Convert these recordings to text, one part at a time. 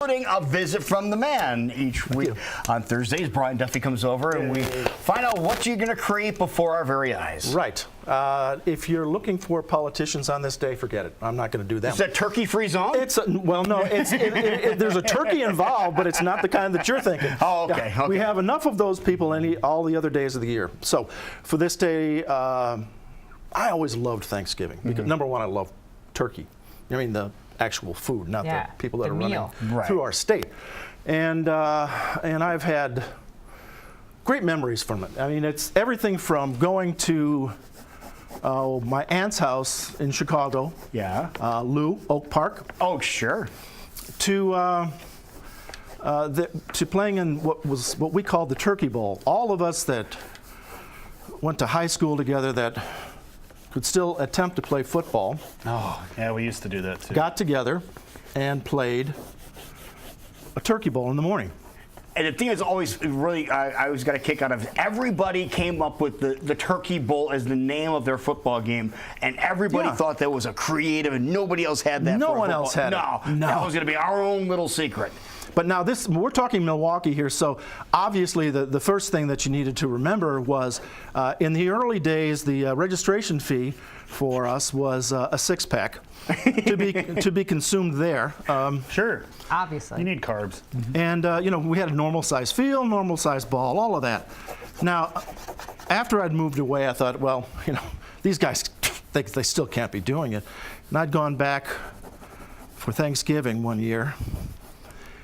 Including a visit from the man each week. On Thursdays, Brian Duffy comes over and we find out what you're going to create before our very eyes. Right. If you're looking for politicians on this day, forget it. I'm not going to do that. Is that turkey-free zone? Well, no. There's a turkey involved, but it's not the kind that you're thinking. Oh, okay. Yeah, we have enough of those people all the other days of the year. So for this day, I always loved Thanksgiving because number one, I love turkey. I mean the actual food, not the people that are running through our state. And I've had great memories from it. I mean, it's everything from going to my aunt's house in Chicago, Lou, Oak Park. Oh, sure. To playing in what we called the Turkey Bowl. All of us that went to high school together that could still attempt to play football. Oh, yeah, we used to do that too. Got together and played a turkey bowl in the morning. And the thing is always really, I always got a kick out of, everybody came up with the Turkey Bowl as the name of their football game, and everybody thought that was a creative, and nobody else had that. No one else had it. No, that was going to be our own little secret. But now we're talking Milwaukee here, so obviously the first thing that you needed to remember was in the early days, the registration fee for us was a six-pack to be consumed there. Sure. Obviously. You need carbs. And, we had a normal size field, normal size ball, all of that. Now, after I'd moved away, I thought, well, these guys, they still can't be doing it. And I'd gone back for Thanksgiving one year.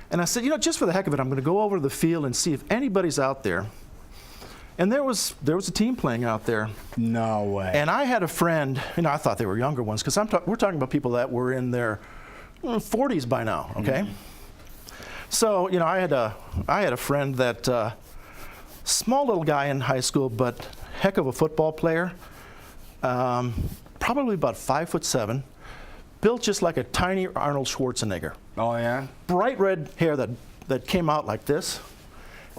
And I said, just for the heck of it, I'm going to go over to the field and see if anybody's out there. And there was a team playing out there. No way. And I had a friend, I thought they were younger ones, because we're talking about people that were in their 40s by now, okay? So, I had a friend that, small little guy in high school, but heck of a football player, probably about 5'7", built just like a tiny Arnold Schwarzenegger. Oh, yeah? Bright red hair that came out like this.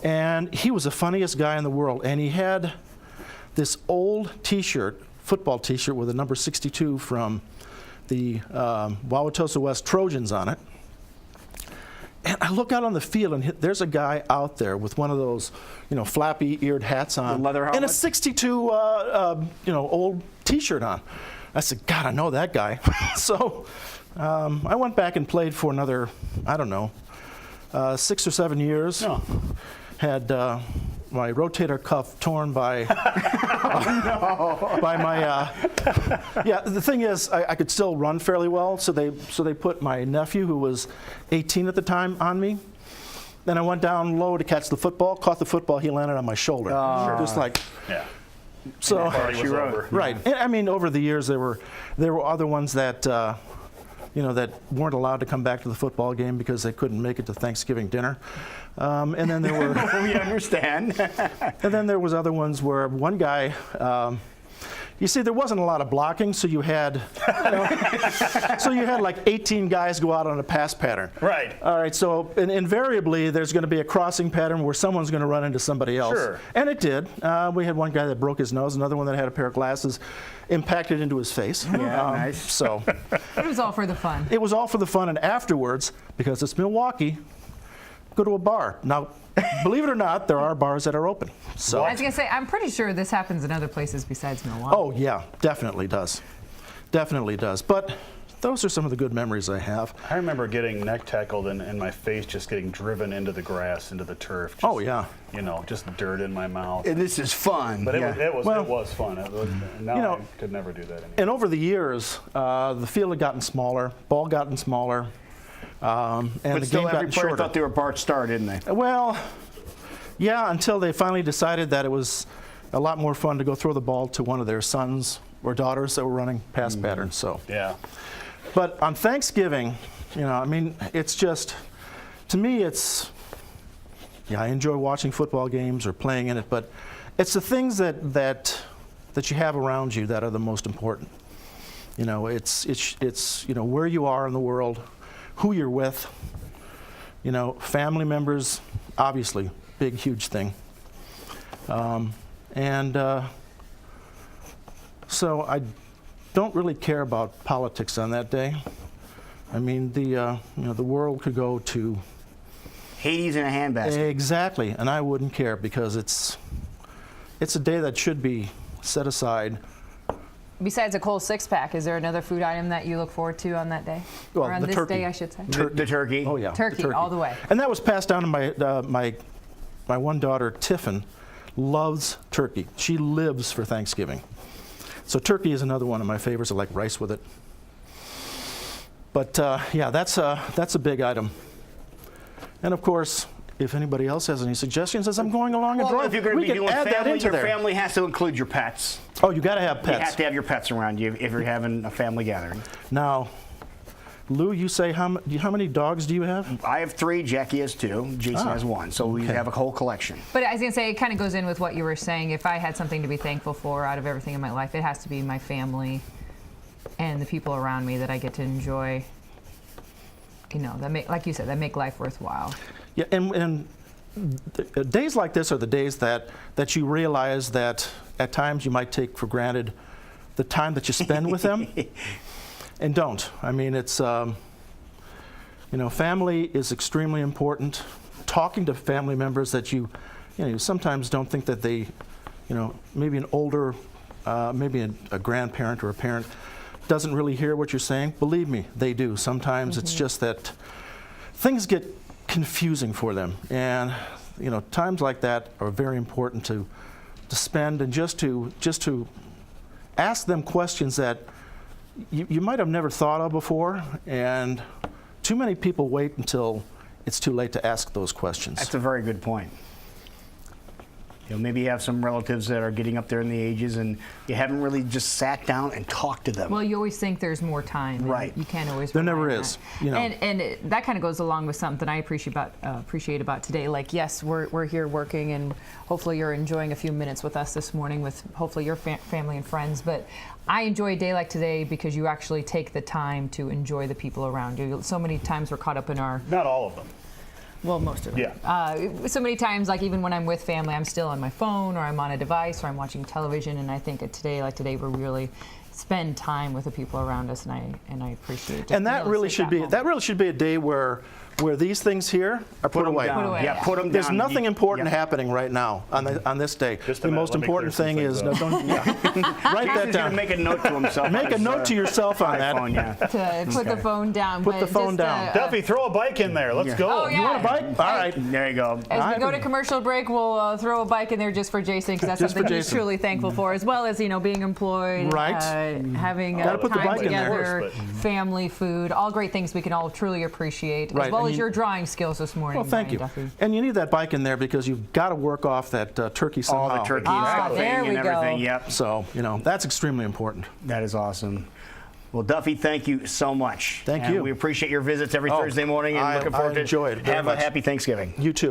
And he was the funniest guy in the world. And he had this old T-shirt, football T-shirt with a number 62 from the Wauwatosa West Trojans on it. And I look out on the field, and there's a guy out there with one of those, flappy-eared hats on. The leather helmet? And a 62, old T-shirt on. I said, God, I know that guy. So I went back and played for another, 6 or 7 years. Oh. Had my rotator cuff torn by by my. The thing is, I could still run fairly well, so they put my nephew, who was 18 at the time, on me. Then I went down low to catch the football. Caught the football. He landed on my shoulder. Just like. Yeah. So Right. And, I mean, over the years there were other ones that that weren't allowed to come back to the football game because they couldn't make it to Thanksgiving dinner. And then there were we understand. And then there was other ones where one guy you see, there wasn't a lot of blocking, so you had like 18 guys go out on a pass pattern. Right. All right, so invariably there's going to be a crossing pattern where someone's going to run into somebody else. Sure. And it did. We had one guy that broke his nose, another one that had a pair of glasses impacted into his face. Yeah, nice. So it was all for the fun. It was all for the fun, and afterwards, because it's Milwaukee, go to a bar. Now, believe it or not, there are bars that are open. So I was going to say, I'm pretty sure this happens in other places besides Milwaukee. Oh, yeah, definitely does. Definitely does. But those are some of the good memories I have. I remember getting neck tackled and my face just getting driven into the grass, into the turf. Just, just dirt in my mouth. And this is fun. But it was fun. Now I could never do that anymore. And over the years, the field had gotten smaller, ball gotten smaller. And but the still, game every got player shorter. thought they were Bart Starr, didn't they? Well, yeah, until they finally decided that it was a lot more fun to go throw the ball to one of their sons or daughters that were running pass patterns. So yeah. But on Thanksgiving, it's just, to me, it's, I enjoy watching football games or playing in it, but it's the things that you have around you that are the most important. It's where you are in the world, who you're with, family members, obviously, big, huge thing. So I don't really care about politics on that day. I mean, the the world could go to Hades in a handbasket. Exactly, and I wouldn't care because it's a day that should be set aside. Besides a cold six-pack, is there another food item that you look forward to on that day? Well, or on the this turkey. day, I should say? The turkey. Oh yeah, Turkey, the all the way. And that was passed down to my one daughter, Tiffin, loves turkey. She lives for Thanksgiving. So turkey is another one of my favorites. I like rice with it. But yeah, that's a big item. And of course, if anybody else has any suggestions as I'm going along and Well, drawing, if you're going to we be can doing add that family, into your there. family has to include your pets. Oh, you got to have You have pets. to have your pets around you if you're having a family gathering. Now, Lou, you say how many dogs do you have? I have 3. Jackie has 2. Jason has 1. So we okay. have a whole collection. But I was going to say, it kind of goes in with what you were saying. If I had something to be thankful for out of everything in my life, it has to be my family and the people around me that I get to enjoy. You know, that make, like you said, that make life worthwhile. Yeah, and days like this are the days that you realize that at times you might take for granted the time that you spend with them, and don't. I mean, it's family is extremely important. Talking to family members that you sometimes don't think that they, maybe an older, maybe a grandparent or a parent doesn't really hear what you're saying. Believe me, they do. Sometimes it's just that things get confusing for them, and times like that are very important to spend and just to ask them questions that you might have never thought of before, and too many people wait until it's too late to ask those questions. That's a very good point. Maybe you have some relatives that are getting up there in the ages and you haven't really just sat down and talked to them. Well, you always think there's more time. Right. You can't always. There rely never on is. that. And that kind of goes along with something I appreciate about today. Like, yes, we're here working, and hopefully you're enjoying a few minutes with us this morning with hopefully your family and friends. But I enjoy a day like today because you actually take the time to enjoy the people around you. So many times we're caught up in our. Not all of them. Well, most of it. Yeah. So many times, like even when I'm with family, I'm still on my phone or I'm on a device or I'm watching television. And I think today, we really spend time with the people around us, and I appreciate. And that really should be a day where these things here are put away. Down. Put away. Yeah, put them down. There's nothing important Yeah. happening right now on this day. Just a the minute, most let me important clear some thing is things up. write that Jason's down. gonna make a note to himself. Make a note to yourself on that. iPhone, yeah. To put the phone down. Put the phone down. Duffy, throw a bike in there. Let's go. Oh, yeah. You want a bike? All right. There you go. As we go to commercial break, we'll throw a bike in there just for Jason, because that's Just for something he's Jason. truly thankful for, as well as being employed, Right. Having Gotta put the time bike in there. together, Of course, family, food, all great things we can all truly appreciate, Right, as well and as you- your drawing skills this morning. Well, thank Brian you. Duffy. And you need that bike in there because you've got to work off that turkey somehow. All the turkey and Ah, stuffing there we and go. everything. Yep. So that's extremely important. That is awesome. Well, Duffy, thank you so much. Thank And you. we appreciate your visits every Oh, Thursday morning, and I looking forward enjoy it to very have much. a happy Thanksgiving. You too.